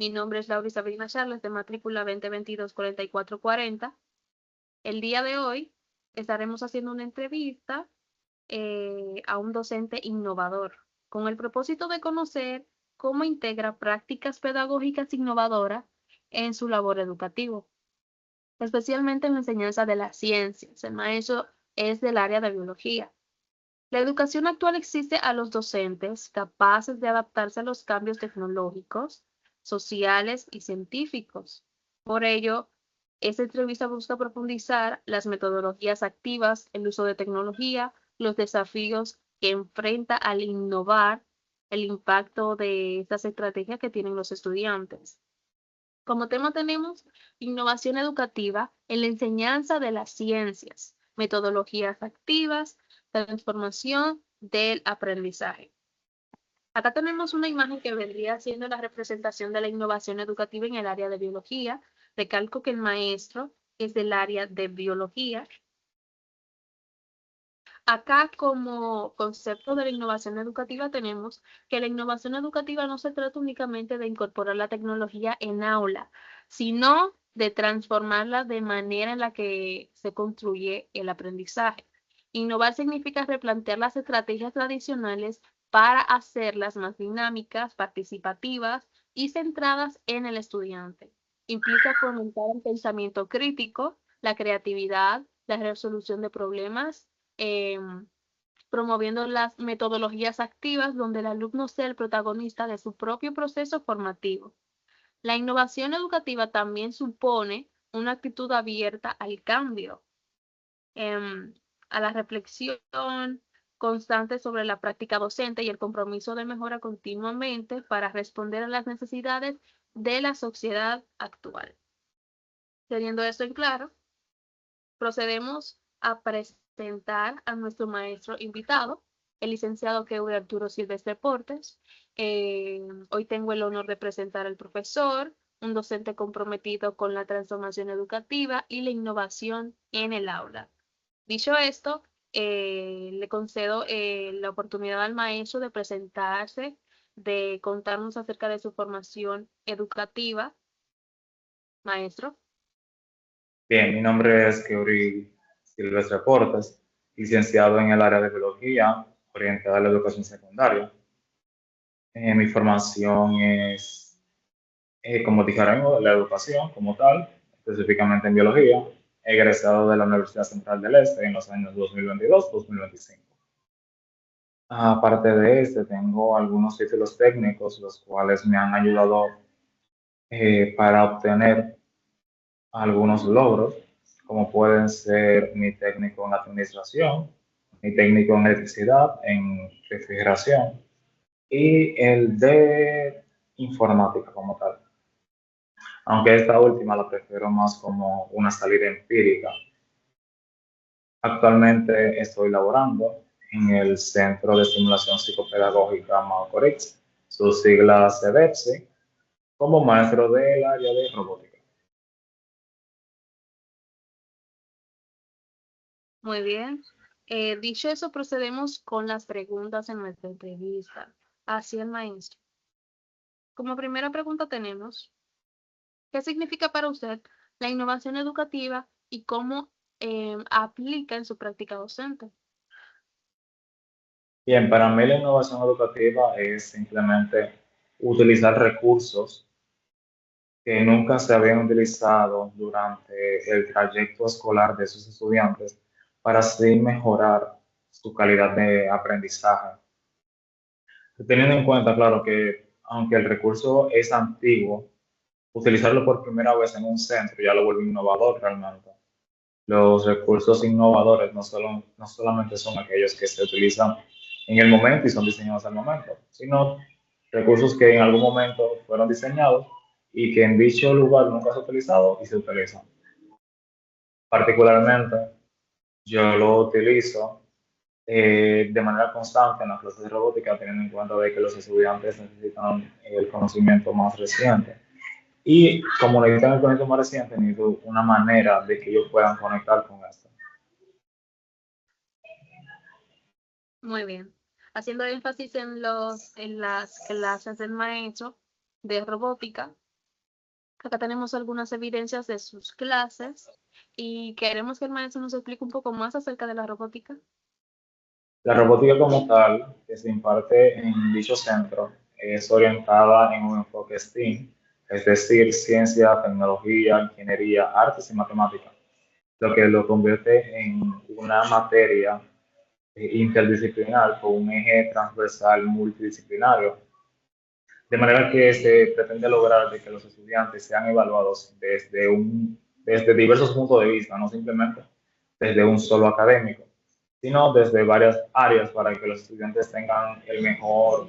Mi nombre es Laura Sabrina Charles, de matrícula 2022-4440. El día de hoy estaremos haciendo una entrevista a un docente innovador, con el propósito de conocer cómo integra prácticas pedagógicas innovadoras en su labor educativo, especialmente en la enseñanza de las ciencias. El maestro es del área de biología. La educación actual exige a los docentes capaces de adaptarse a los cambios tecnológicos, sociales y científicos. Por ello, esta entrevista busca profundizar las metodologías activas, el uso de tecnología, los desafíos que enfrenta al innovar, el impacto de estas estrategias que tienen los estudiantes. Como tema tenemos innovación educativa en la enseñanza de las ciencias, metodologías activas, transformación del aprendizaje. Acá tenemos una imagen que vendría siendo la representación de la innovación educativa en el área de biología. Recalco que el maestro es del área de biología. Acá como concepto de la innovación educativa tenemos que la innovación educativa no se trata únicamente de incorporar la tecnología en aula, sino de transformarla de manera en la que se construye el aprendizaje. Innovar significa replantear las estrategias tradicionales para hacerlas más dinámicas, participativas y centradas en el estudiante. Implica fomentar el pensamiento crítico, la creatividad, la resolución de problemas, promoviendo las metodologías activas donde el alumno sea el protagonista de su propio proceso formativo. La innovación educativa también supone una actitud abierta al cambio, em, a la reflexión constante sobre la práctica docente y el compromiso de mejora continuamente para responder a las necesidades de la sociedad actual. Teniendo esto en claro, procedemos a presentar a nuestro maestro invitado, el licenciado Keury Arturo Silvestre Portes. Hoy tengo el honor de presentar al profesor, un docente comprometido con la transformación educativa y la innovación en el aula. Dicho esto, le concedo la oportunidad al maestro de presentarse, de contarnos acerca de su formación educativa. Maestro. Bien, mi nombre es Keuri Silvestre Portes, licenciado en el área de biología, orientada a la educación secundaria. Mi formación es, como dije ahora mismo, la educación como tal, específicamente en biología, egresado de la Universidad Central del Este en los años 2022-2025. Aparte de este, tengo algunos títulos técnicos, los cuales me han ayudado para obtener algunos logros, como pueden ser mi técnico en administración, mi técnico en electricidad, en refrigeración y el de informática como tal. Aunque esta última la prefiero más como una salida empírica. Actualmente estoy laborando en el Centro de Estimulación Psicopedagógica Macorix, su sigla CEDEPSI, como maestro del área de robótica. Muy bien. Dicho eso, procedemos con las preguntas en nuestra entrevista. Hacia el maestro. Como primera pregunta tenemos, ¿qué significa para usted la innovación educativa y cómo aplica en su práctica docente? Bien, para mí la innovación educativa es simplemente utilizar recursos que nunca se habían utilizado durante el trayecto escolar de sus estudiantes para así mejorar su calidad de aprendizaje. Teniendo en cuenta, claro, que aunque el recurso es antiguo, utilizarlo por primera vez en un centro ya lo vuelve innovador realmente. Los recursos innovadores no solamente son aquellos que se utilizan en el momento y son diseñados al momento, sino recursos que en algún momento fueron diseñados y que en dicho lugar nunca se ha utilizado y se utilizan. Particularmente, yo lo utilizo de manera constante en las clases de robótica, teniendo en cuenta de que los estudiantes necesitan el conocimiento más reciente. Y como necesitan el conocimiento más reciente, necesito una manera de que ellos puedan conectar con esto. Muy bien. Haciendo énfasis en las clases del maestro de robótica, Acá tenemos algunas evidencias de sus clases y queremos que el maestro nos explique un poco más acerca de la robótica. La robótica como tal, que se imparte en dicho centro, es orientada en un enfoque STEAM, es decir, ciencia, tecnología, ingeniería, artes y matemáticas, lo que lo convierte en una materia interdisciplinar con un eje transversal multidisciplinario, de manera que se pretende lograr de que los estudiantes sean evaluados desde diversos puntos de vista, no simplemente desde un solo académico, sino desde varias áreas para que los estudiantes tengan el mejor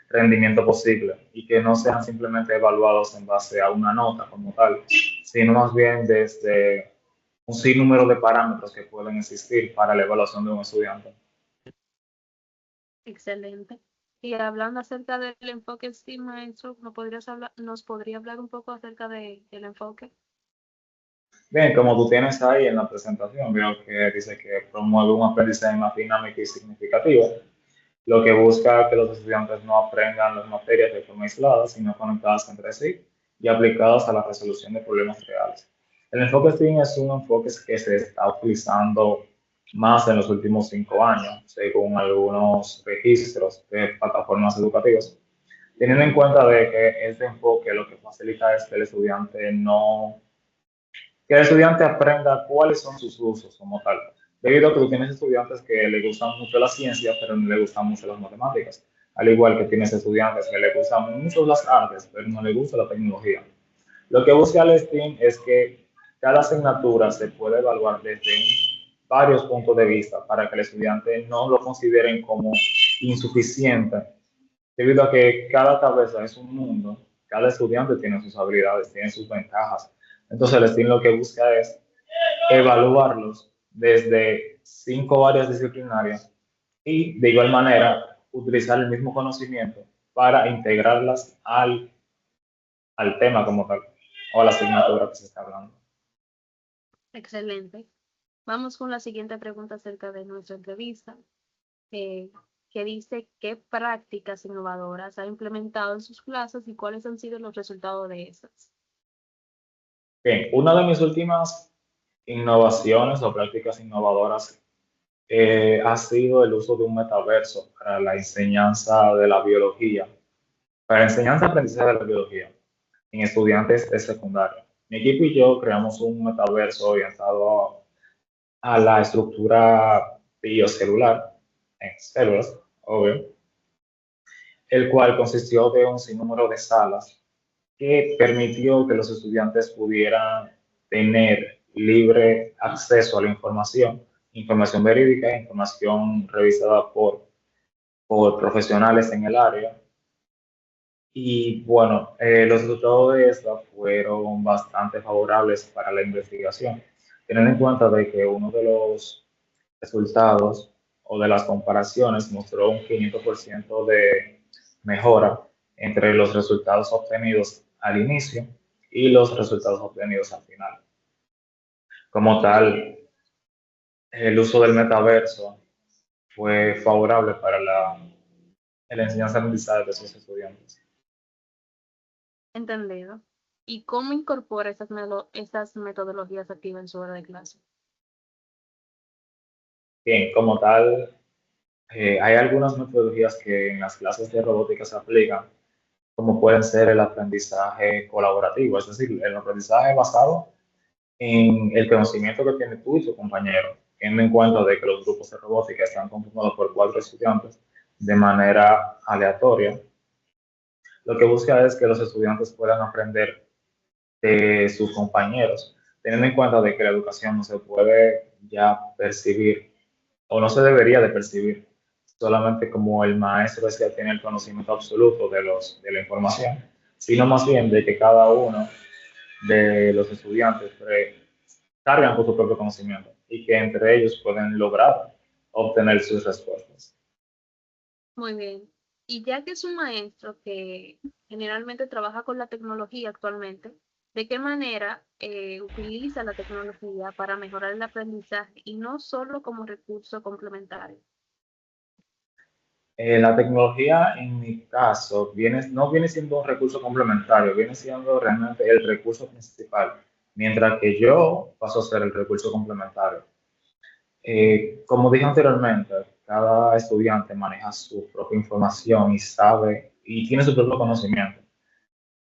rendimiento posible y que no sean simplemente evaluados en base a una nota como tal, sino más bien desde un sinnúmero de parámetros que pueden existir para la evaluación de un estudiante. Excelente. Y hablando acerca del enfoque STEAM, maestro, nos podría hablar un poco acerca del enfoque? Bien, como tú tienes ahí en la presentación, veo que dice que promueve un aprendizaje más dinámico y significativo, lo que busca que los estudiantes no aprendan las materias de forma aislada, sino conectadas entre sí y aplicadas a la resolución de problemas reales. El enfoque STEAM es un enfoque que se está utilizando más en los últimos 5 años, según algunos registros de plataformas educativas, teniendo en cuenta de que este enfoque lo que facilita es que el estudiante aprenda cuáles son sus usos como tal. Debido a que tú tienes estudiantes que le gustan mucho la ciencia, pero no le gustan mucho las matemáticas. Al igual que tienes estudiantes que le gustan mucho las artes, pero no le gusta la tecnología. Lo que busca el STEAM es que cada asignatura se puede evaluar desde varios puntos de vista para que el estudiante no lo consideren como insuficiente, debido a que cada cabeza es un mundo, cada estudiante tiene sus habilidades, tiene sus ventajas. Entonces el STEAM lo que busca es evaluarlos desde 5 áreas disciplinarias y de igual manera utilizar el mismo conocimiento para integrarlas al tema como tal o a la asignatura que se está hablando. Excelente. Vamos con la siguiente pregunta acerca de nuestra entrevista, eh, que dice qué prácticas innovadoras ha implementado en sus clases y cuáles han sido los resultados de esas. Bien, una de mis últimas innovaciones o prácticas innovadoras ha sido el uso de un metaverso para la enseñanza de la biología, para la enseñanza y aprendizaje de la biología en estudiantes de secundaria. Mi equipo y yo creamos un metaverso orientado a la estructura biocelular en células, obvio, el cual consistió de un sinnúmero de salas que permitió que los estudiantes pudieran tener libre acceso a la información, información verídica, información revisada por profesionales en el área. Y bueno, los resultados de esta fueron bastante favorables para la investigación, teniendo en cuenta de que uno de los resultados o de las comparaciones mostró un 500% de mejora entre los resultados obtenidos al inicio y los resultados obtenidos al final. Como tal, el uso del metaverso fue favorable para la enseñanza aprendizaje de esos estudiantes. Entendido. ¿Y cómo incorpora estas metodologías activas en su hora de clase? Bien, como tal, hay algunas metodologías que en las clases de robótica se aplican, como pueden ser el aprendizaje colaborativo, es decir, el aprendizaje basado en el conocimiento que tiene tú y tu compañero, teniendo en cuenta de que los grupos de robótica están conformados por 4 estudiantes de manera aleatoria. Lo que busca es que los estudiantes puedan aprender de sus compañeros, teniendo en cuenta de que la educación no se puede ya percibir o no se debería de percibir solamente como el maestro es que tiene el conocimiento absoluto de la información, sino más bien de que cada uno de los estudiantes cargan con su propio conocimiento y que entre ellos pueden lograr obtener sus respuestas. Muy bien. Y ya que es un maestro que generalmente trabaja con la tecnología actualmente, ¿de qué manera utiliza la tecnología para mejorar el aprendizaje y no solo como recurso complementario? La tecnología, en mi caso, no viene siendo un recurso complementario, viene siendo realmente el recurso principal, mientras que yo paso a ser el recurso complementario. Como dije anteriormente, cada estudiante maneja su propia información y sabe y tiene su propio conocimiento.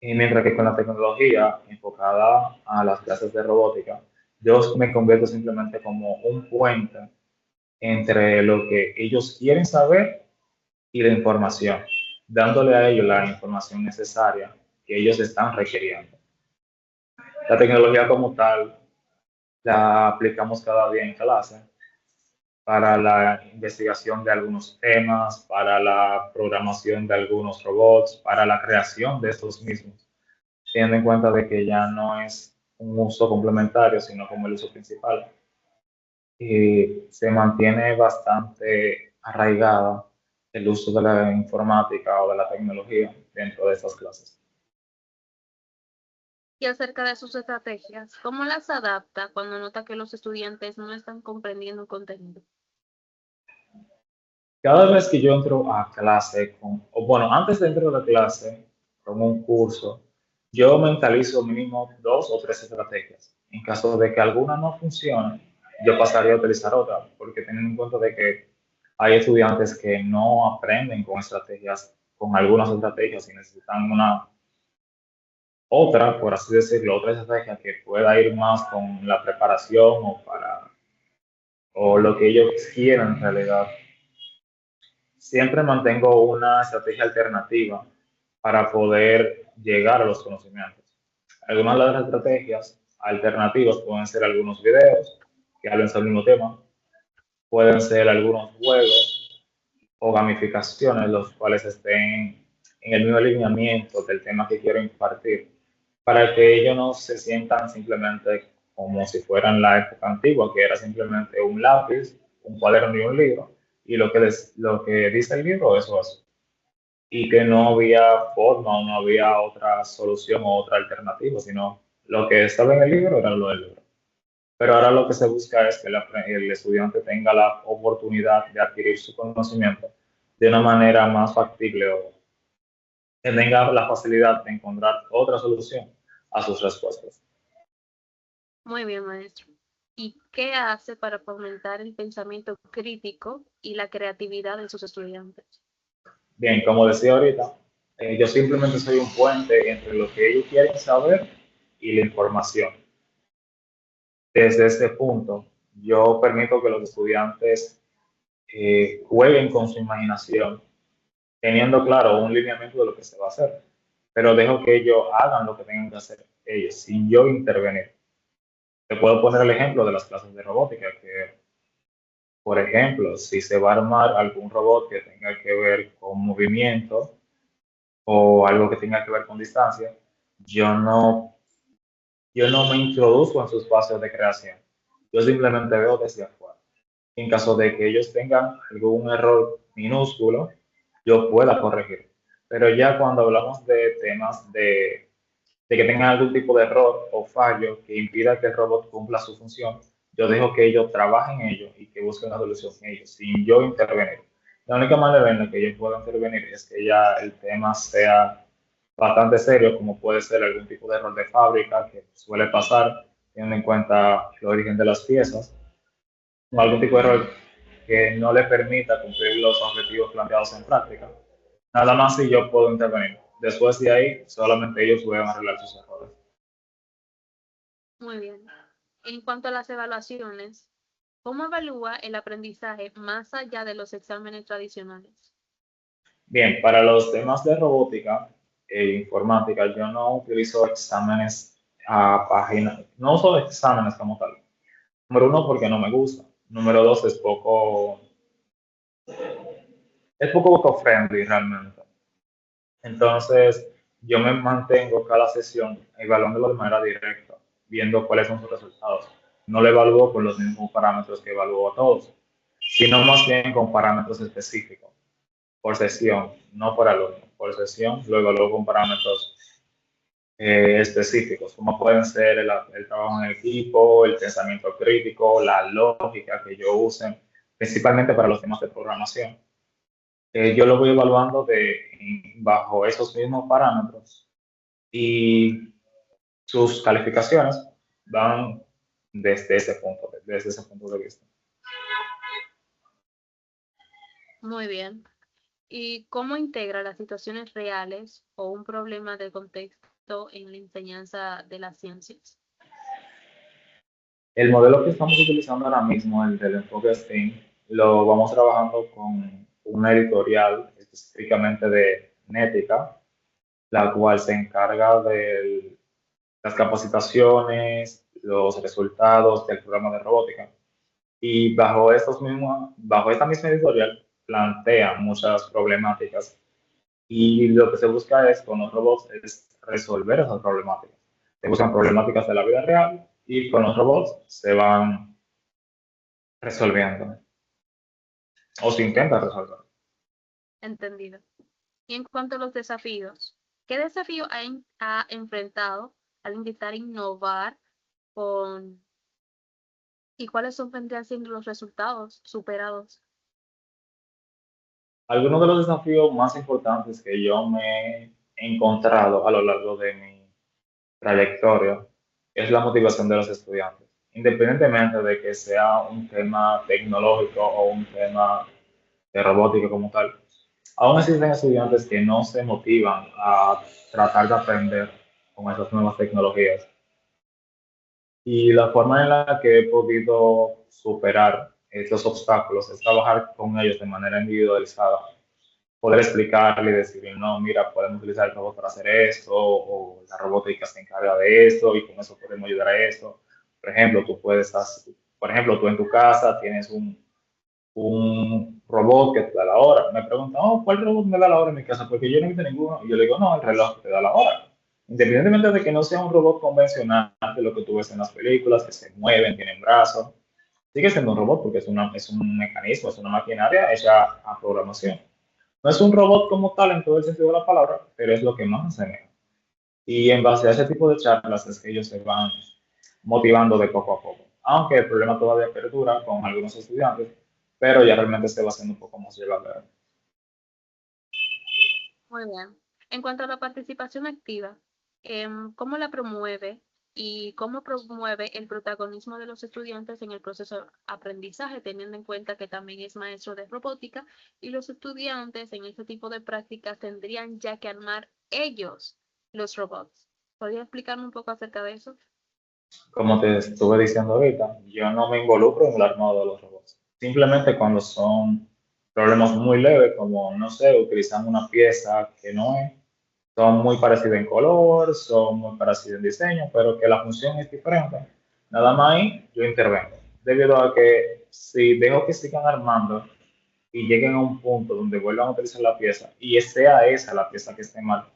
Y mientras que con la tecnología enfocada a las clases de robótica, yo me convierto simplemente como un puente entre lo que ellos quieren saber y la información, dándole a ellos la información necesaria que ellos están requiriendo. La tecnología como tal la aplicamos cada día en clase para la investigación de algunos temas, para la programación de algunos robots, para la creación de estos mismos, teniendo en cuenta de que ya no es un uso complementario, sino como el uso principal. Y se mantiene bastante arraigada el uso de la informática o de la tecnología dentro de estas clases. Y acerca de sus estrategias, ¿cómo las adapta cuando nota que los estudiantes no están comprendiendo el contenido? Cada vez que yo entro a clase, o bueno, antes de entrar a la clase con un curso, yo mentalizo mínimo dos o tres estrategias. En caso de que alguna no funcione, yo pasaría a utilizar otra, porque teniendo en cuenta de que hay estudiantes que no aprenden con estrategias, con algunas estrategias y necesitan una otra, por así decirlo, otra estrategia que pueda ir más con la preparación o lo que ellos quieran en realidad. Siempre mantengo una estrategia alternativa para poder llegar a los conocimientos. Algunas de las estrategias alternativas pueden ser algunos videos que hablen sobre el mismo tema, pueden ser algunos juegos o gamificaciones, los cuales estén en el mismo alineamiento del tema que quiero impartir, para que ellos no se sientan simplemente como si fueran la época antigua, que era simplemente un lápiz, un cuaderno y un libro, y lo que dice el libro, eso es. Y que no había forma o no había otra solución o otra alternativa, sino lo que estaba en el libro era lo del libro. Pero ahora lo que se busca es que el estudiante tenga la oportunidad de adquirir su conocimiento de una manera más factible o que tenga la facilidad de encontrar otra solución a sus respuestas. Muy bien, maestro. ¿Y qué hace para fomentar el pensamiento crítico y la creatividad de sus estudiantes? Bien, como decía ahorita, yo simplemente soy un puente entre lo que ellos quieren saber y la información. Desde este punto, yo permito que los estudiantes jueguen con su imaginación, teniendo claro un lineamiento de lo que se va a hacer, pero dejo que ellos hagan lo que tengan que hacer ellos, sin yo intervenir. Te puedo poner el ejemplo de las clases de robótica, que, por ejemplo, si se va a armar algún robot que tenga que ver con movimiento o algo que tenga que ver con distancia, yo no, yo no me introduzco en sus espacios de creación. Yo simplemente veo desde afuera. En caso de que ellos tengan algún error minúsculo, yo pueda corregir. Pero ya cuando hablamos de temas de que tengan algún tipo de error o fallo que impida que el robot cumpla su función, yo dejo que ellos trabajen en ello y que busquen una solución en ello, sin yo intervenir. La única manera en la que yo puedo intervenir es que ya el tema sea bastante serio, como puede ser algún tipo de error de fábrica que suele pasar, teniendo en cuenta el origen de las piezas, o algún tipo de error que no le permita cumplir los objetivos planteados en práctica. Nada más si yo puedo intervenir. Después de ahí, solamente ellos pueden arreglar sus errores. Muy bien. En cuanto a las evaluaciones, ¿cómo evalúa el aprendizaje más allá de los exámenes tradicionales? Bien, para los temas de robótica e informática, yo no utilizo exámenes a página, no uso exámenes como tal. Número uno, porque no me gusta. Número dos, es poco eco-friendly realmente. Entonces, yo me mantengo cada sesión evaluándolo de manera directa, viendo cuáles son sus resultados. No lo evalúo con los mismos parámetros que evalúo a todos, sino más bien con parámetros específicos, por sesión, no por alumno. Por sesión lo evalúo con parámetros específicos, como pueden ser el trabajo en equipo, el pensamiento crítico, la lógica que yo use, principalmente para los temas de programación. Yo lo voy evaluando bajo esos mismos parámetros y sus calificaciones van desde ese punto de vista. Muy bien. ¿Y cómo integra las situaciones reales o un problema de contexto en la enseñanza de las ciencias? El modelo que estamos utilizando ahora mismo, el del enfoque STEAM, lo vamos trabajando con una editorial específicamente de Nética, la cual se encarga de las capacitaciones, los resultados del programa de robótica. Y bajo esta misma editorial plantea muchas problemáticas y lo que se busca es con los robots es resolver esas problemáticas. Se buscan problemáticas de la vida real y con los robots se van resolviendo o se intenta resolver. Entendido. Y en cuanto a los desafíos, ¿qué desafío ha enfrentado al intentar innovar con y cuáles son vendrían siendo los resultados superados? Algunos de los desafíos más importantes que yo me he encontrado a lo largo de mi trayectoria es la motivación de los estudiantes, independientemente de que sea un tema tecnológico o un tema de robótica como tal. Aún existen estudiantes que no se motivan a tratar de aprender con esas nuevas tecnologías. Y la forma en la que he podido superar estos obstáculos es trabajar con ellos de manera individualizada, poder explicarle y decirle, no, mira, podemos utilizar el robot para hacer esto, o la robótica se encarga de esto, y con eso podemos ayudar a esto. Por ejemplo, por ejemplo, tú en tu casa tienes un robot que te da la hora. Me preguntan, oh, ¿cuál robot me da la hora en mi casa? Porque yo no he visto ninguno. Y yo le digo, no, el reloj te da la hora. Independientemente de que no sea un robot convencional de lo que tú ves en las películas, que se mueven, tienen brazos, sigue siendo un robot porque es un mecanismo, es una maquinaria hecha a programación. No es un robot como tal en todo el sentido de la palabra, pero es lo que más asemeja. Y en base a ese tipo de charlas es que ellos se van motivando de poco a poco. Aunque el problema todavía perdura con algunos estudiantes, pero ya realmente se va haciendo un poco más llevadero. Muy bien. En cuanto a la participación activa, ¿cómo la promueve y cómo promueve el protagonismo de los estudiantes en el proceso de aprendizaje, teniendo en cuenta que también es maestro de robótica y los estudiantes en este tipo de prácticas tendrían ya que armar ellos los robots? ¿Podría explicarme un poco acerca de eso? Como te estuve diciendo ahorita, yo no me involucro en el armado de los robots. Simplemente cuando son problemas muy leves, como, no sé, utilizan una pieza que no es, son muy parecidas en color, son muy parecidas en diseño, pero que la función es diferente. Nada más ahí yo intervengo. Debido a que si dejo que sigan armando y lleguen a un punto donde vuelvan a utilizar la pieza y sea esa la pieza que esté mal,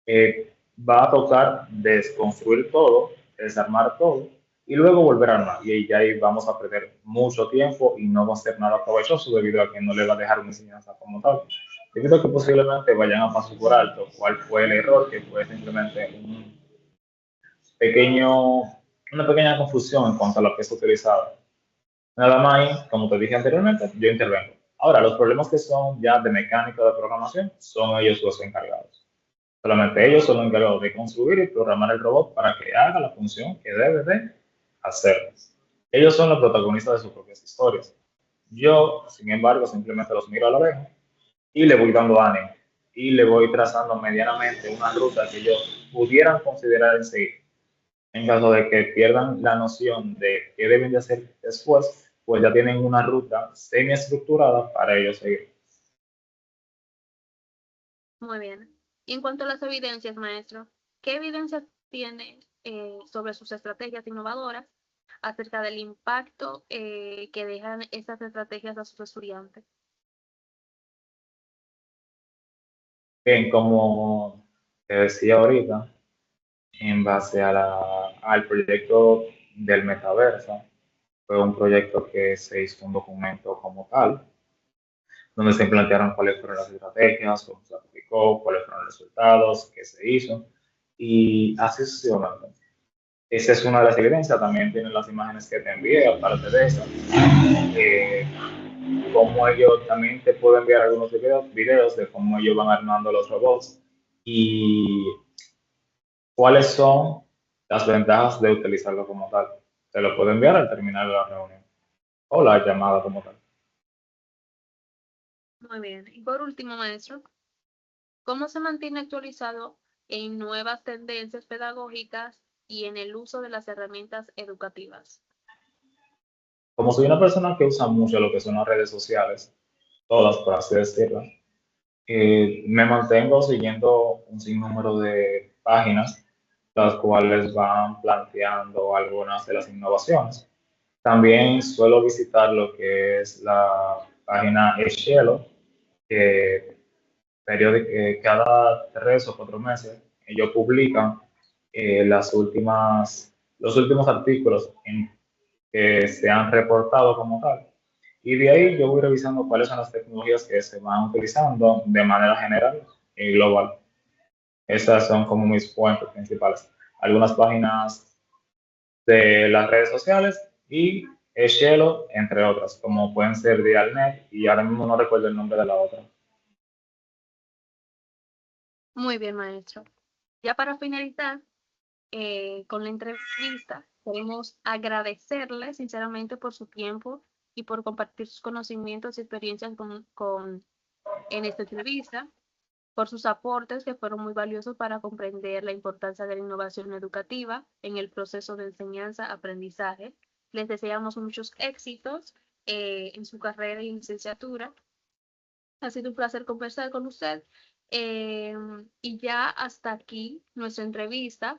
va a tocar desconstruir todo, desarmar todo y luego volver a armar. Y ya ahí vamos a perder mucho tiempo y no va a ser nada provechoso debido a que no le va a dejar una enseñanza como tal. Debido a que posiblemente vayan a pasar por alto cuál fue el error, que fue simplemente pequeño, una pequeña confusión en cuanto a la pieza utilizada. Nada más ahí, como te dije anteriormente, yo intervengo. Ahora, los problemas que son ya de mecánica de programación son ellos los encargados. Solamente ellos son los encargados de construir y programar el robot para que haga la función que debe de hacer. Ellos son los protagonistas de sus propias historias. Yo, sin embargo, simplemente los miro a la lejos y le voy dando ánimo y le voy trazando medianamente una ruta que ellos pudieran considerar en seguir. En caso de que pierdan la noción de qué deben de hacer después, pues ya tienen una ruta semi-estructurada para ellos seguir. Muy bien. Y en cuanto a las evidencias, maestro, ¿qué evidencias tiene sobre sus estrategias innovadoras acerca del impacto que dejan estas estrategias a sus estudiantes? Bien, como te decía ahorita, en base al proyecto del metaverso, fue un proyecto que se hizo un documento como tal, donde se plantearon cuáles fueron las estrategias, cómo se aplicó, cuáles fueron los resultados, qué se hizo, y así sucesivamente. Esa es una de las evidencias, también tienen las imágenes que te envié, aparte de eso. cómo ellos también te puedo enviar algunos videos de cómo ellos van armando los robots y cuáles son las ventajas de utilizarlo como tal. Te lo puedo enviar al terminar la reunión o la llamada como tal. Muy bien. Y por último, maestro, ¿cómo se mantiene actualizado en nuevas tendencias pedagógicas y en el uso de las herramientas educativas? Como soy una persona que usa mucho lo que son las redes sociales, todas por así decirlo, me mantengo siguiendo un sinnúmero de páginas, las cuales van planteando algunas de las innovaciones. También suelo visitar lo que es la página Eshelo, que cada 3 o 4 meses ellos publican los últimos artículos que se han reportado como tal. Y de ahí yo voy revisando cuáles son las tecnologías que se van utilizando de manera general y global. Esas son como mis fuentes principales. Algunas páginas de las redes sociales y Shelo, entre otras, como pueden ser Dialnet y ahora mismo no recuerdo el nombre de la otra. Muy bien, maestro. Ya para finalizar con la entrevista, queremos agradecerle sinceramente por su tiempo y por compartir sus conocimientos y experiencias en esta entrevista, por sus aportes que fueron muy valiosos para comprender la importancia de la innovación educativa en el proceso de enseñanza-aprendizaje. Les deseamos muchos éxitos en su carrera y licenciatura. Ha sido un placer conversar con usted. Y ya hasta aquí nuestra entrevista.